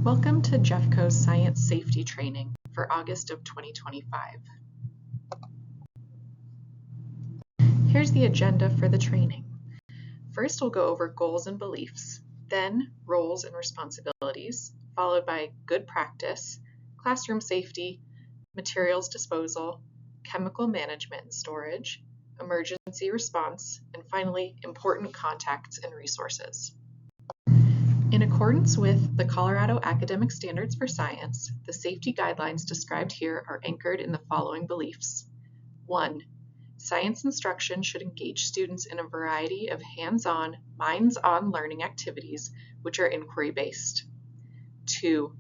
Welcome to Jeffco Science Safety training for August of 2025. Here's the agenda for the training. First, we'll go over goals and beliefs, then roles and responsibilities, followed by good practice, classroom safety, materials disposal, chemical management and storage, emergency response, and finally, important contacts and resources. In accordance with the Colorado Academic Standards for Science, the safety guidelines described here are anchored in the following beliefs. 1. Science instruction should engage students in a variety of hands-on, minds-on learning activities which are inquiry-based. 2.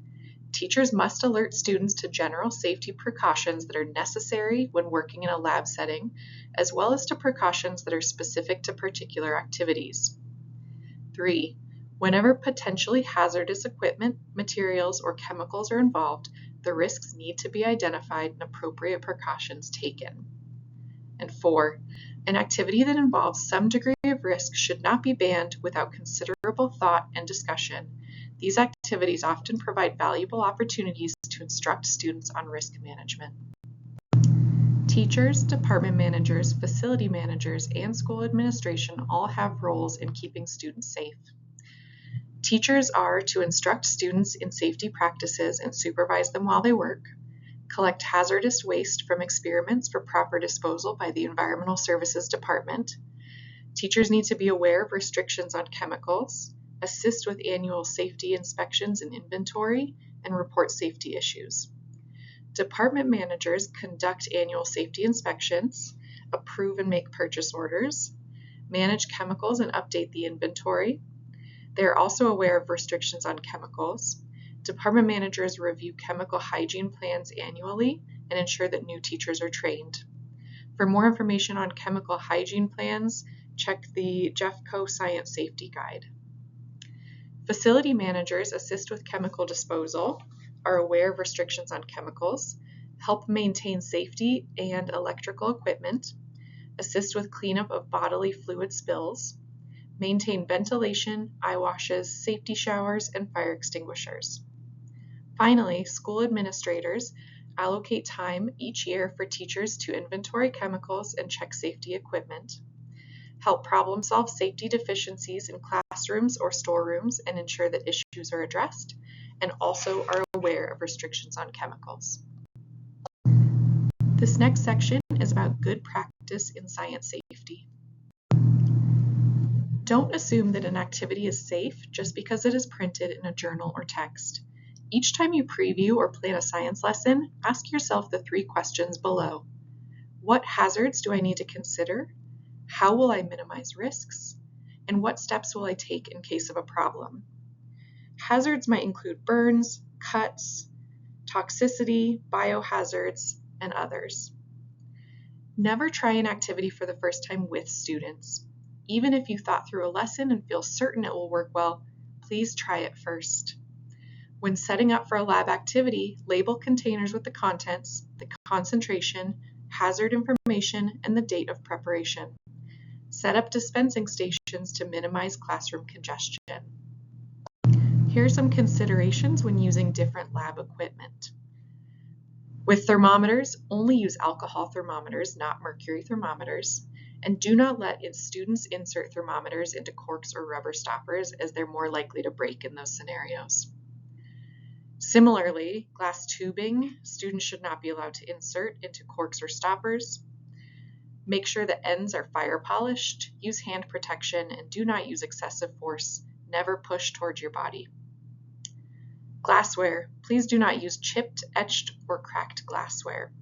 Teachers must alert students to general safety precautions that are necessary when working in a lab setting, as well as to precautions that are specific to particular activities. 3. Whenever potentially hazardous equipment, materials, or chemicals are involved, the risks need to be identified and appropriate precautions taken. And 4, an activity that involves some degree of risk should not be banned without considerable thought and discussion. These activities often provide valuable opportunities to instruct students on risk management. Teachers, department managers, facility managers, and school administration all have roles in keeping students safe. Teachers are to instruct students in safety practices and supervise them while they work, collect hazardous waste from experiments for proper disposal by the Environmental Services Department. Teachers need to be aware of restrictions on chemicals, assist with annual safety inspections and inventory, and report safety issues. Department managers conduct annual safety inspections, approve and make purchase orders, manage chemicals and update the inventory. They are also aware of restrictions on chemicals. Department managers review chemical hygiene plans annually and ensure that new teachers are trained. For more information on chemical hygiene plans, check the Jeffco Science Safety Guide. Facility managers assist with chemical disposal, are aware of restrictions on chemicals, help maintain safety and electrical equipment, assist with cleanup of bodily fluid spills, maintain ventilation, eye washes, safety showers, and fire extinguishers. Finally, school administrators allocate time each year for teachers to inventory chemicals and check safety equipment, help problem solve safety deficiencies in classrooms or storerooms and ensure that issues are addressed, and also are aware of restrictions on chemicals. This next section is about good practice in science safety. Don't assume that an activity is safe just because it is printed in a journal or text. Each time you preview or plan a science lesson, ask yourself the 3 questions below. What hazards do I need to consider? How will I minimize risks? And what steps will I take in case of a problem? Hazards might include burns, cuts, toxicity, biohazards, and others. Never try an activity for the first time with students. Even if you thought through a lesson and feel certain it will work well, please try it first. When setting up for a lab activity, label containers with the contents, the concentration, hazard information, and the date of preparation. Set up dispensing stations to minimize classroom congestion. Here are some considerations when using different lab equipment. With thermometers, only use alcohol thermometers, not mercury thermometers. And do not let students insert thermometers into corks or rubber stoppers, as they're more likely to break in those scenarios. Similarly, glass tubing, students should not be allowed to insert into corks or stoppers. Make sure the ends are fire polished, use hand protection, and do not use excessive force. Never push towards your body. Glassware, please do not use chipped, etched, or cracked glassware.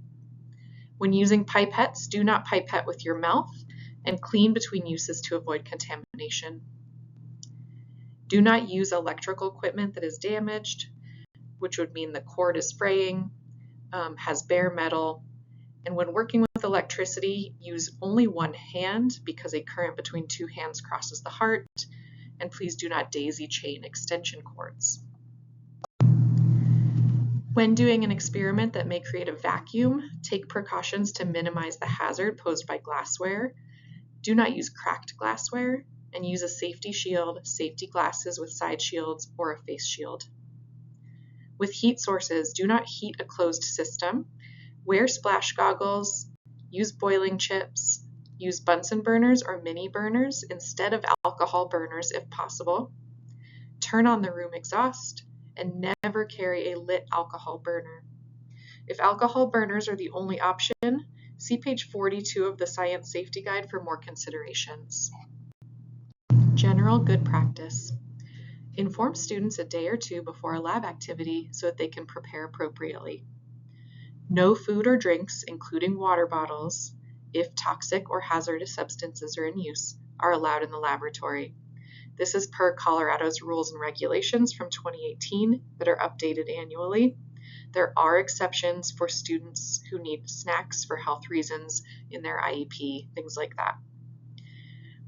When using pipettes, do not pipette with your mouth and clean between uses to avoid contamination. Do not use electrical equipment that is damaged, which would mean the cord is fraying, has bare metal, and when working with electricity, use only one hand because a current between 2 hands crosses the heart, and please do not daisy chain extension cords. When doing an experiment that may create a vacuum, take precautions to minimize the hazard posed by glassware. Do not use cracked glassware, and use a safety shield, safety glasses with side shields, or a face shield. With heat sources, do not heat a closed system. Wear splash goggles, use boiling chips, use Bunsen burners or mini burners instead of alcohol burners if possible. Turn on the room exhaust, and never carry a lit alcohol burner. If alcohol burners are the only option, see page 42 of the Science Safety Guide for more considerations. General good practice. Inform students a day or two before a lab activity so that they can prepare appropriately. No food or drinks, including water bottles, if toxic or hazardous substances are in use, are allowed in the laboratory. This is per Colorado's rules and regulations from 2018 that are updated annually. There are exceptions for students who need snacks for health reasons in their IEP, things like that.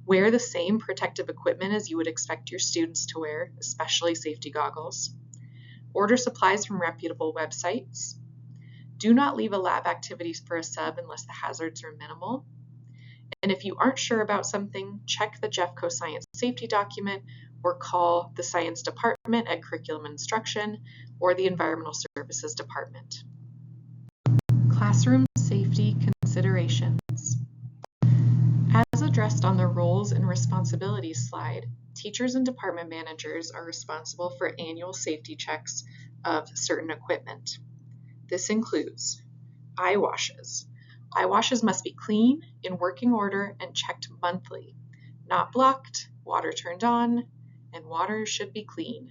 Wear the same protective equipment as you would expect your students to wear, especially safety goggles. Order supplies from reputable websites. Do not leave a lab activity for a sub unless the hazards are minimal. And if you aren't sure about something, check the Jeffco Science Safety document or call the Science Department at Curriculum Instruction or the Environmental Services Department. Classroom safety considerations. As addressed on the roles and responsibilities slide, teachers and department managers are responsible for annual safety checks of certain equipment. This includes eye washes. Eye washes must be clean, in working order, and checked monthly. Not blocked, water turned on, and water should be clean.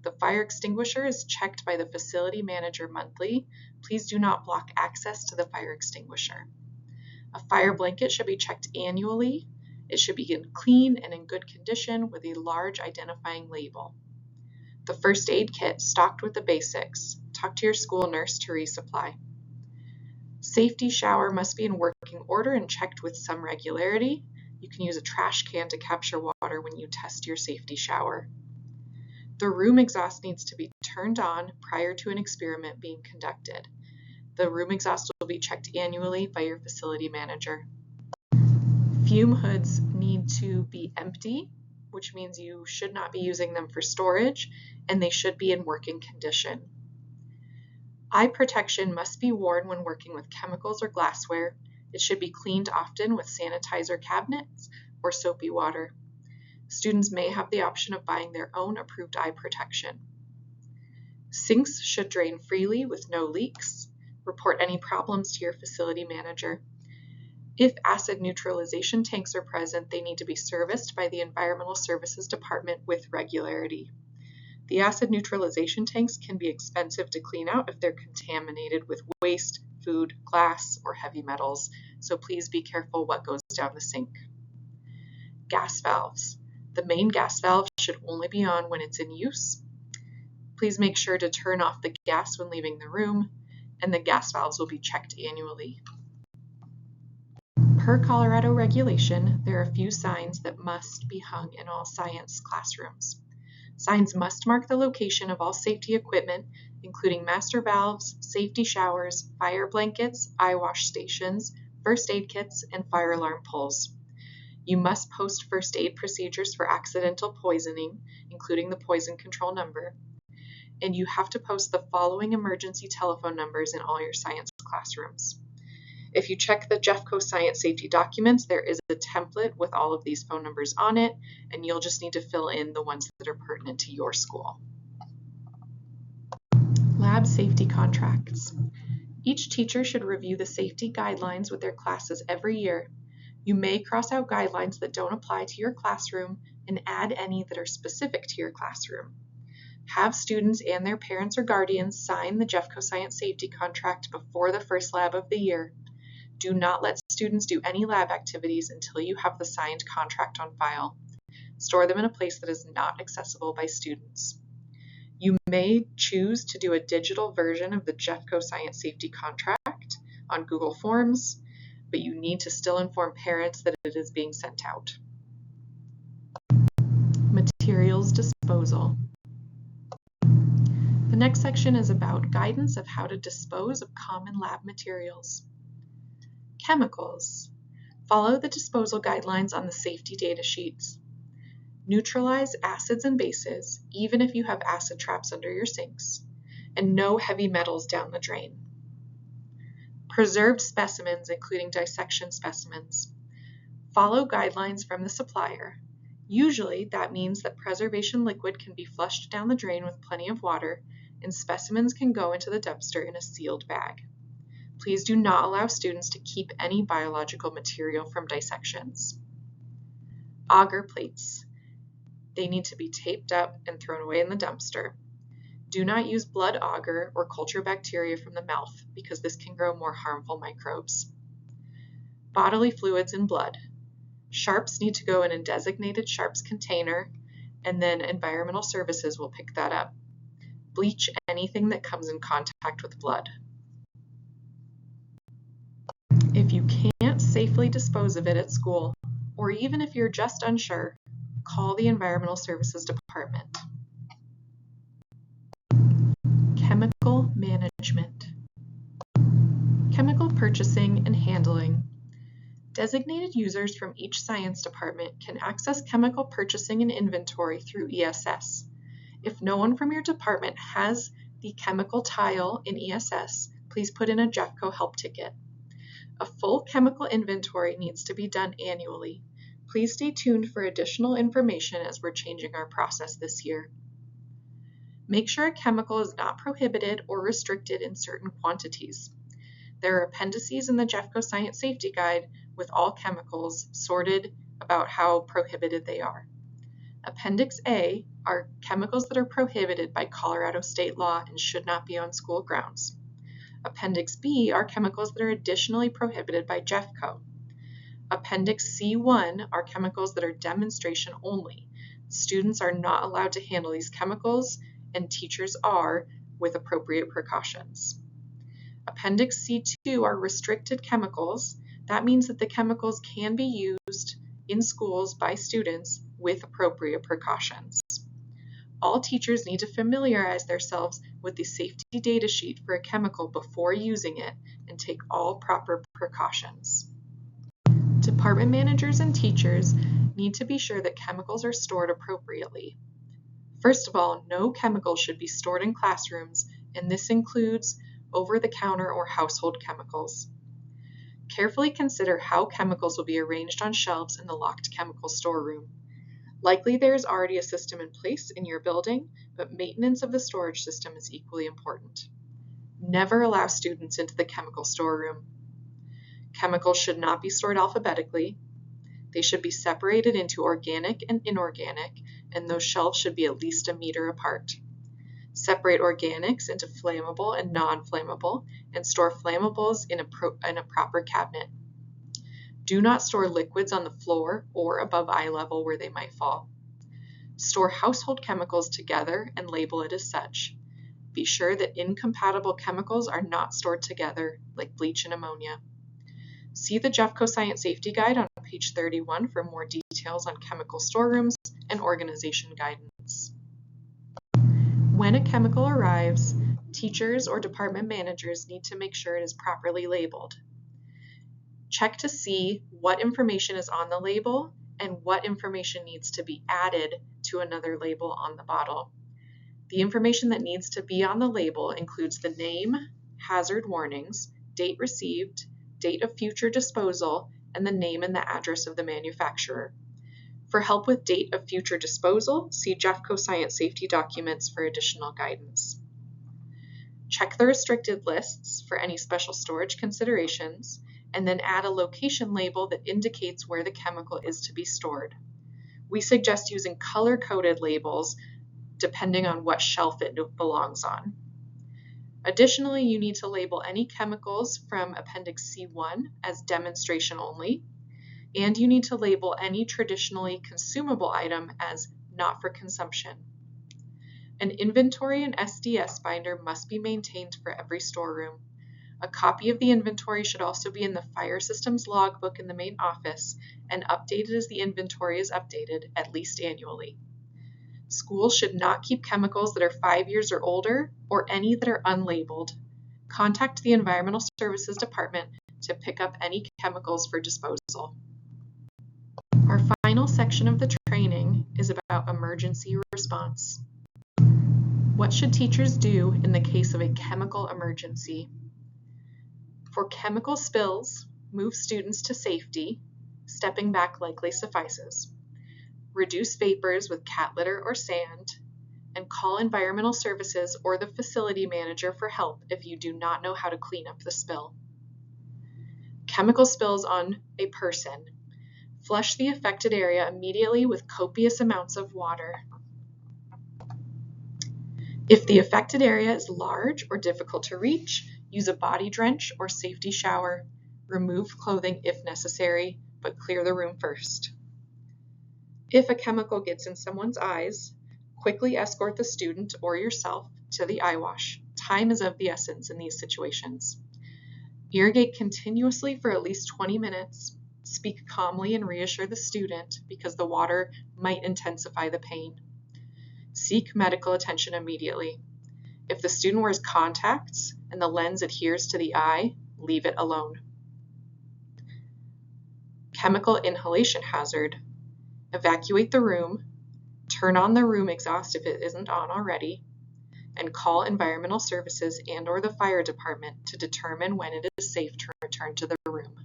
The fire extinguisher is checked by the facility manager monthly. Please do not block access to the fire extinguisher. A fire blanket should be checked annually. It should be clean and in good condition with a large identifying label. The first aid kit stocked with the basics. Talk to your school nurse to resupply. Safety shower must be in working order and checked with some regularity. You can use a trash can to capture water when you test your safety shower. The room exhaust needs to be turned on prior to an experiment being conducted. The room exhaust will be checked annually by your facility manager. Fume hoods need to be empty, which means you should not be using them for storage, and they should be in working condition. Eye protection must be worn when working with chemicals or glassware. It should be cleaned often with sanitizer cabinets or soapy water. Students may have the option of buying their own approved eye protection. Sinks should drain freely with no leaks. Report any problems to your facility manager. If acid neutralization tanks are present, they need to be serviced by the Environmental Services Department with regularity. The acid neutralization tanks can be expensive to clean out if they're contaminated with waste, food, glass, or heavy metals, so please be careful what goes down the sink. Gas valves. The main gas valve should only be on when it's in use. Please make sure to turn off the gas when leaving the room, and the gas valves will be checked annually. Per Colorado regulation, there are a few signs that must be hung in all science classrooms. Signs must mark the location of all safety equipment, including master valves, safety showers, fire blankets, eye wash stations, first aid kits, and fire alarm poles. You must post first aid procedures for accidental poisoning, including the poison control number. And you have to post the following emergency telephone numbers in all your science classrooms. If you check the Jeffco Science Safety documents, there is a template with all of these phone numbers on it, and you'll just need to fill in the ones that are pertinent to your school. Lab safety contracts. Each teacher should review the safety guidelines with their classes every year. You may cross out guidelines that don't apply to your classroom and add any that are specific to your classroom. Have students and their parents or guardians sign the Jeffco Science Safety contract before the first lab of the year. Do not let students do any lab activities until you have the signed contract on file. Store them in a place that is not accessible by students. You may choose to do a digital version of the Jeffco Science Safety contract on Google Forms, but you need to still inform parents that it is being sent out. Materials disposal. The next section is about guidance of how to dispose of common lab materials. Chemicals. Follow the disposal guidelines on the safety data sheets. Neutralize acids and bases, even if you have acid traps under your sinks. and no heavy metals down the drain. Preserved specimens, including dissection specimens. Follow guidelines from the supplier. Usually, that means that preservation liquid can be flushed down the drain with plenty of water, and specimens can go into the dumpster in a sealed bag. Please do not allow students to keep any biological material from dissections. Agar plates. They need to be taped up and thrown away in the dumpster. Do not use blood agar or culture bacteria from the mouth because this can grow more harmful microbes. Bodily fluids and blood. Sharps need to go in a designated sharps container, and then environmental services will pick that up. Bleach anything that comes in contact with blood. If you can't safely dispose of it at school, or even if you're just unsure, call the Environmental Services Department. Chemical management. Chemical purchasing and handling. Designated users from each science department can access chemical purchasing and inventory through ESS. If no one from your department has the chemical tile in ESS, please put in a Jeffco help ticket. A full chemical inventory needs to be done annually. Please stay tuned for additional information as we're changing our process this year. Make sure a chemical is not prohibited or restricted in certain quantities. There are appendices in the Jeffco Science Safety Guide with all chemicals sorted about how prohibited they are. Appendix A are chemicals that are prohibited by Colorado state law and should not be on school grounds. Appendix B are chemicals that are additionally prohibited by Jeffco. Appendix C1 are chemicals that are demonstration only. Students are not allowed to handle these chemicals, and teachers are, with appropriate precautions. Appendix C2 are restricted chemicals. That means that the chemicals can be used in schools by students with appropriate precautions. All teachers need to familiarize themselves with the safety data sheet for a chemical before using it and take all proper precautions. Department managers and teachers need to be sure that chemicals are stored appropriately. First of all, no chemicals should be stored in classrooms, and this includes over-the-counter or household chemicals. Carefully consider how chemicals will be arranged on shelves in the locked chemical storeroom. Likely there is already a system in place in your building, but maintenance of the storage system is equally important. Never allow students into the chemical storeroom. Chemicals should not be stored alphabetically. They should be separated into organic and inorganic, and those shelves should be at least 1 meter apart. Separate organics into flammable and non-flammable, and store flammables in a proper cabinet. Do not store liquids on the floor or above eye level where they might fall. Store household chemicals together and label it as such. Be sure that incompatible chemicals are not stored together, like bleach and ammonia. See the Jeffco Science Safety Guide on page 31 for more details on chemical storerooms and organization guidance. When a chemical arrives, teachers or department managers need to make sure it is properly labeled. Check to see what information is on the label and what information needs to be added to another label on the bottle. The information that needs to be on the label includes the name, hazard warnings, date received, date of future disposal, and the name and the address of the manufacturer. For help with date of future disposal, see Jeffco Science Safety documents for additional guidance. Check the restricted lists for any special storage considerations, and then add a location label that indicates where the chemical is to be stored. We suggest using color-coded labels depending on what shelf it belongs on. Additionally, you need to label any chemicals from Appendix C1 as demonstration only, and you need to label any traditionally consumable item as not for consumption. An inventory and SDS binder must be maintained for every storeroom. A copy of the inventory should also be in the fire systems logbook in the main office and updated as the inventory is updated, at least annually. Schools should not keep chemicals that are 5 years or older or any that are unlabeled. Contact the Environmental Services Department to pick up any chemicals for disposal. Our final section of the training is about emergency response. What should teachers do in the case of a chemical emergency? For chemical spills, move students to safety. Stepping back likely suffices. Reduce vapors with cat litter or sand, and call environmental services or the facility manager for help if you do not know how to clean up the spill. Chemical spills on a person. Flush the affected area immediately with copious amounts of water. If the affected area is large or difficult to reach, use a body drench or safety shower. Remove clothing if necessary, but clear the room first. If a chemical gets in someone's eyes, quickly escort the student or yourself to the eye wash. Time is of the essence in these situations. Irrigate continuously for at least 20 minutes. Speak calmly and reassure the student because the water might intensify the pain. Seek medical attention immediately. If the student wears contacts and the lens adheres to the eye, leave it alone. Chemical inhalation hazard. Evacuate the room, turn on the room exhaust if it isn't on already, and call environmental services and/or the fire department to determine when it is safe to return to the room.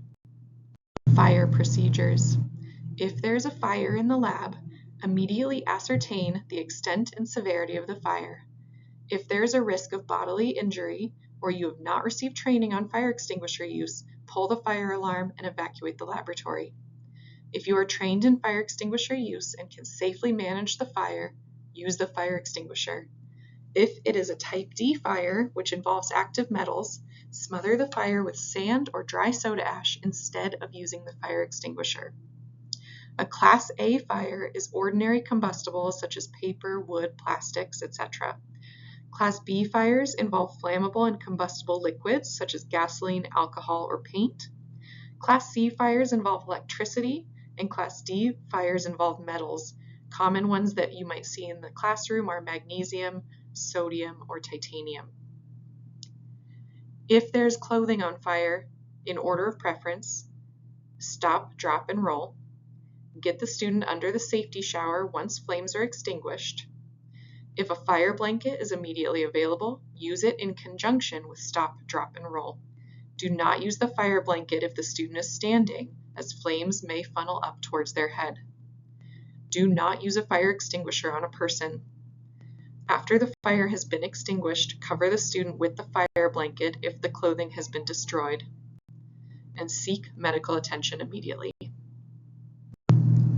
Fire procedures. If there's a fire in the lab, immediately ascertain the extent and severity of the fire. If there is a risk of bodily injury or you have not received training on fire extinguisher use, pull the fire alarm and evacuate the laboratory. If you are trained in fire extinguisher use and can safely manage the fire, use the fire extinguisher. If it is a type D fire, which involves active metals, smother the fire with sand or dry soda ash instead of using the fire extinguisher. A Class A fire is ordinary combustibles such as paper, wood, plastics, etc. Class B fires involve flammable and combustible liquids such as gasoline, alcohol, or paint. Class C fires involve electricity, and Class D fires involve metals. Common ones that you might see in the classroom are magnesium, sodium, or titanium. If there's clothing on fire, in order of preference, stop, drop, and roll. Get the student under the safety shower once flames are extinguished. If a fire blanket is immediately available, use it in conjunction with stop, drop, and roll. Do not use the fire blanket if the student is standing, as flames may funnel up towards their head. Do not use a fire extinguisher on a person. After the fire has been extinguished, cover the student with the fire blanket if the clothing has been destroyed, and seek medical attention immediately.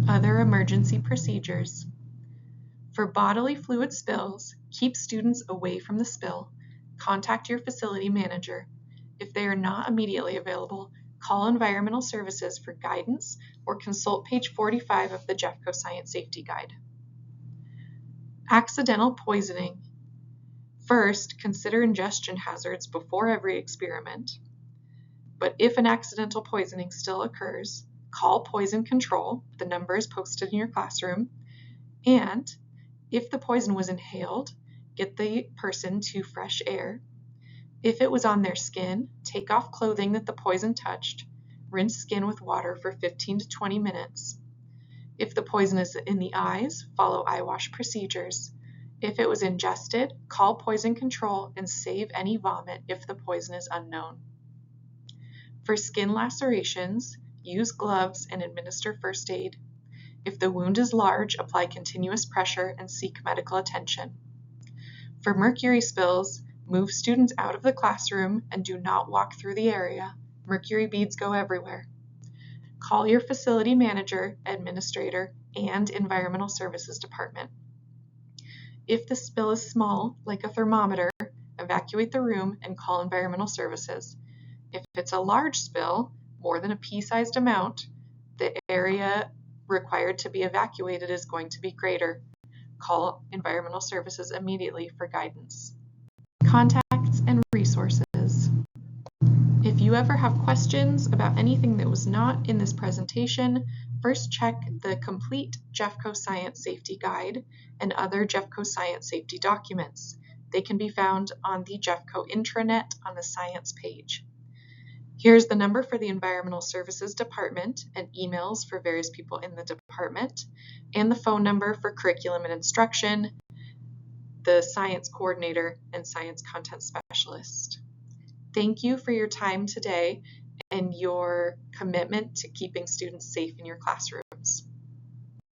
Other emergency procedures. For bodily fluid spills, keep students away from the spill. Contact your facility manager. If they are not immediately available, call environmental services for guidance or consult page 45 of the Jeffco Science Safety Guide. Accidental poisoning. First, consider ingestion hazards before every experiment. But if an accidental poisoning still occurs, call poison control. The number is posted in your classroom. And if the poison was inhaled, get the person to fresh air. If it was on their skin, take off clothing that the poison touched. Rinse skin with water for 15 to 20 minutes. If the poison is in the eyes, follow eye wash procedures. If it was ingested, call poison control and save any vomit if the poison is unknown. For skin lacerations, use gloves and administer first aid. If the wound is large, apply continuous pressure and seek medical attention. For mercury spills, move students out of the classroom and do not walk through the area. Mercury beads go everywhere. Call your facility manager, administrator, and environmental services department. If the spill is small, like a thermometer, evacuate the room and call environmental services. If it's a large spill, more than a pea-sized amount, the area required to be evacuated is going to be greater. Call environmental services immediately for guidance. Contacts and resources. If you ever have questions about anything that was not in this presentation, first check the complete Jeffco Science Safety Guide and other Jeffco Science Safety documents. They can be found on the Jeffco intranet on the Science page. Here's the number for the Environmental Services Department and emails for various people in the department, and the phone number for curriculum and instruction, the science coordinator and science content specialist. Thank you for your time today and your commitment to keeping students safe in your classroom.